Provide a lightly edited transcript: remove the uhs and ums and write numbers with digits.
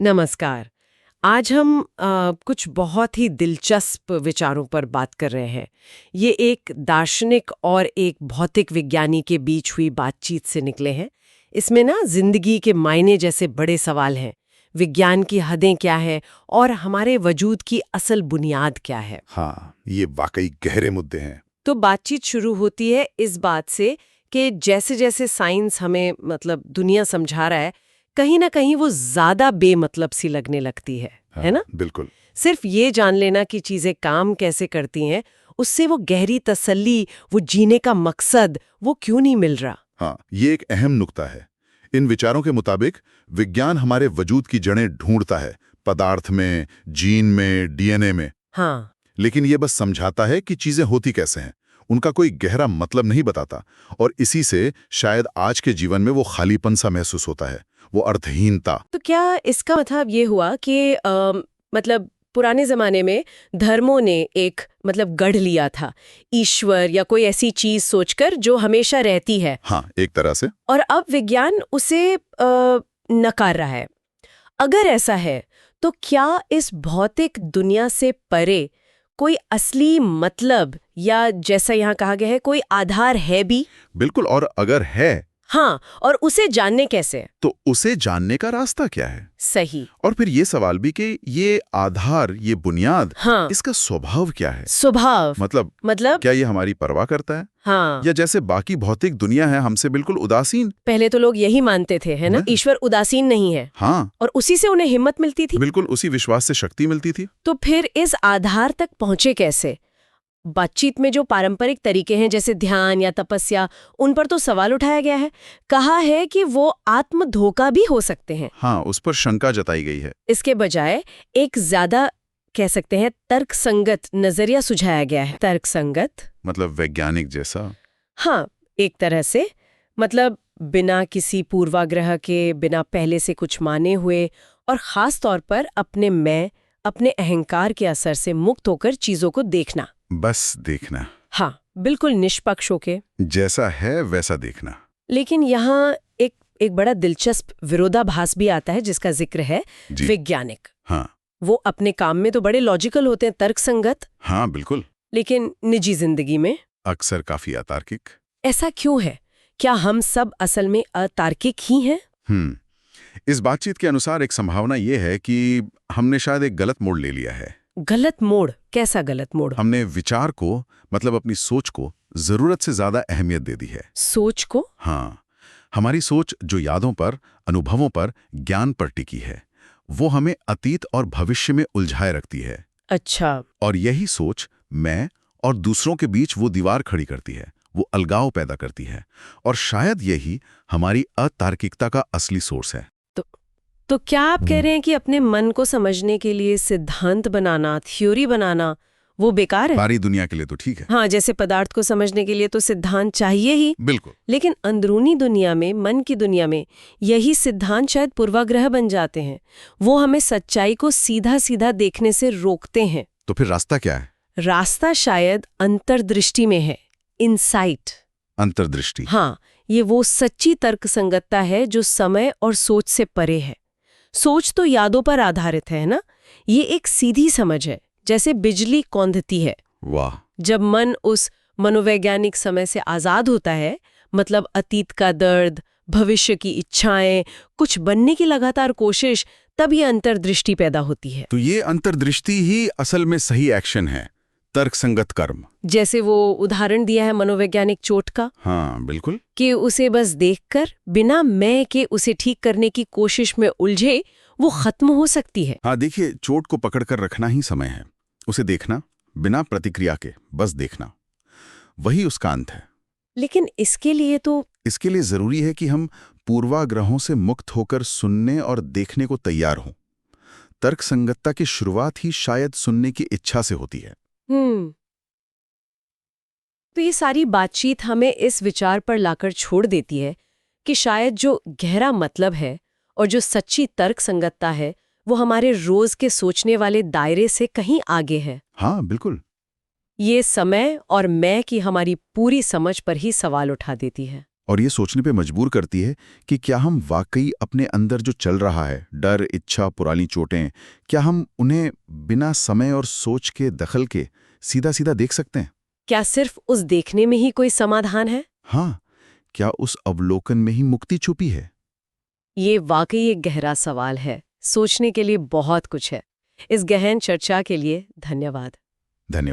नमस्कार। आज हम कुछ बहुत ही दिलचस्प विचारों पर बात कर रहे हैं। ये एक दार्शनिक और एक भौतिक विज्ञानी के बीच हुई बातचीत से निकले हैं। इसमें ना जिंदगी के मायने जैसे बड़े सवाल हैं। विज्ञान की हदें क्या हैं और हमारे वजूद की असल बुनियाद क्या है। हाँ, ये वाकई गहरे मुद्दे हैं। तो बातचीत शुरू होती है इस बात से कि जैसे जैसे साइंस हमें दुनिया समझा रहा है, कहीं ना कहीं वो ज्यादा बेमतलब सी लगने लगती है। हाँ, है ना? बिल्कुल। सिर्फ ये जान लेना कि चीजें काम कैसे करती हैं, उससे वो गहरी तसल्ली, वो जीने का मकसद, वो क्यों नहीं मिल रहा। हाँ, ये एक अहम नुक्ता है। इन विचारों के मुताबिक विज्ञान हमारे वजूद की जड़ें ढूंढता है, पदार्थ में, जीन में, डीएनए में। हाँ, लेकिन ये बस समझाता है कि चीजें होती कैसे हैं। उनका कोई गहरा मतलब नहीं बताता। और इसी से शायद आज के जीवन में वो खालीपन सा महसूस होता है, वो अर्थहीनता। तो क्या इसका मतलब ये हुआ कि पुराने जमाने में धर्मों ने एक गढ़ लिया था, ईश्वर या कोई ऐसी चीज सोचकर जो हमेशा रहती है। हाँ, एक तरह से। और अब विज्ञान उसे नकार रहा है। अगर ऐसा है तो क्या इस भौतिक दुनिया से परे कोई असली मतलब या जैसा यहाँ कहा गया है कोई आधार है भी? बिल्कुल, और अगर है हाँ, और उसे जानने कैसे? तो उसे जानने का रास्ता क्या है? सही। और फिर ये सवाल भी कि ये आधार, ये बुनियाद, हाँ, इसका स्वभाव क्या है? स्वभाव मतलब क्या ये हमारी परवाह करता है? हाँ, या जैसे बाकी भौतिक दुनिया है हमसे बिल्कुल उदासीन? पहले तो लोग यही मानते थे, है ना, ईश्वर उदासीन नहीं है। हाँ, और उसी से उन्हें हिम्मत मिलती थी। बिल्कुल, उसी विश्वास से शक्ति मिलती थी। तो फिर इस आधार तक पहुंचे कैसे? बातचीत में जो पारंपरिक तरीके हैं जैसे ध्यान या तपस्या, उन पर तो सवाल उठाया गया है। कहा है कि वो आत्म धोखा भी हो सकते हैं। हाँ, उस पर शंका जताई गई है। इसके बजाय एक ज्यादा कह सकते हैं तर्कसंगत नजरिया सुझाया गया है। तर्कसंगत मतलब वैज्ञानिक जैसा? हाँ, एक तरह से बिना किसी पूर्वाग्रह के, बिना पहले से कुछ माने हुए, और खास तौर पर अपने अहंकार के असर से मुक्त होकर चीजों को देखना। बस देखना। हाँ, बिल्कुल निष्पक्ष होके, जैसा है वैसा देखना। लेकिन यहाँ एक बड़ा दिलचस्प विरोधाभास भी आता है जिसका जिक्र है। वैज्ञानिक, हाँ, वो अपने काम में तो बड़े लॉजिकल होते हैं, तर्कसंगत। हाँ, बिल्कुल। लेकिन निजी जिंदगी में अक्सर काफी अतार्किक। ऐसा क्यों है? क्या हम सब असल में अतार्किक ही हैं? इस बातचीत के अनुसार एक संभावना ये है कि हमने शायद एक गलत मोड़ ले लिया है। गलत मोड़? कैसा गलत मोड़? हमने विचार को, अपनी सोच को जरूरत से ज्यादा अहमियत दे दी है। सोच को? हाँ, हमारी सोच जो यादों पर, अनुभवों पर, ज्ञान पर टिकी है, वो हमें अतीत और भविष्य में उलझाए रखती है। अच्छा। और यही सोच मैं और दूसरों के बीच वो दीवार खड़ी करती है, वो अलगाव पैदा करती है। और शायद यही हमारी अतार्किकता का असली सोर्स है। तो क्या आप कह रहे हैं कि अपने मन को समझने के लिए सिद्धांत बनाना, थ्योरी बनाना, वो बेकार है? सारी दुनिया के लिए तो ठीक है। हाँ, जैसे पदार्थ को समझने के लिए तो सिद्धांत चाहिए ही। बिल्कुल। लेकिन अंदरूनी दुनिया में, मन की दुनिया में, यही सिद्धांत शायद पूर्वाग्रह बन जाते हैं। वो हमें सच्चाई को सीधा सीधा देखने से रोकते हैं। तो फिर रास्ता क्या है? रास्ता शायद अंतर्दृष्टि में है। इनसाइट। अंतर्दृष्टि? हाँ, ये वो सच्ची तर्कसंगतता है जो समय और सोच से परे है। सोच तो यादों पर आधारित है ना? ये एक सीधी समझ है, जैसे बिजली कौंधती है। वाह! जब मन उस मनोवैज्ञानिक समय से आजाद होता है, अतीत का दर्द, भविष्य की इच्छाएं, कुछ बनने की लगातार कोशिश, तब ये अंतर्दृष्टि पैदा होती है। तो ये अंतर्दृष्टि ही असल में सही एक्शन है, तर्कसंगत कर्म। जैसे वो उदाहरण दिया है मनोवैज्ञानिक चोट का। हाँ, बिल्कुल। कि उसे बस देखकर, बिना मैं के उसे ठीक करने की कोशिश में उलझे, वो खत्म हो सकती है। हाँ, देखिए, चोट को पकड़कर रखना ही समय है। उसे देखना, बिना प्रतिक्रिया के, बस देखना, वही उसका अंत है। लेकिन इसके लिए जरूरी है कि हम पूर्वाग्रहों से मुक्त होकर सुनने और देखने को तैयार हों। तर्कसंगतता की शुरुआत ही शायद सुनने की इच्छा से होती है। तो ये सारी बातचीत हमें इस विचार पर लाकर छोड़ देती है कि शायद जो गहरा मतलब है और जो सच्ची तर्कसंगतता है, वो हमारे रोज के सोचने वाले दायरे से कहीं आगे है। हाँ, बिल्कुल। ये समय और मैं की हमारी पूरी समझ पर ही सवाल उठा देती है। और ये सोचने पे मजबूर करती है कि क्या हम वाकई अपने अंदर जो चल रहा है, डर, इच्छा, पुरानी चोटें, क्या हम उन्हें बिना समय और सोच के दखल के सीधा सीधा देख सकते हैं? क्या सिर्फ उस देखने में ही कोई समाधान है? हाँ, क्या उस अवलोकन में ही मुक्ति छुपी है? ये वाकई एक गहरा सवाल है। सोचने के लिए बहुत कुछ है। इस गहन चर्चा के लिए धन्यवाद। धन्यवाद।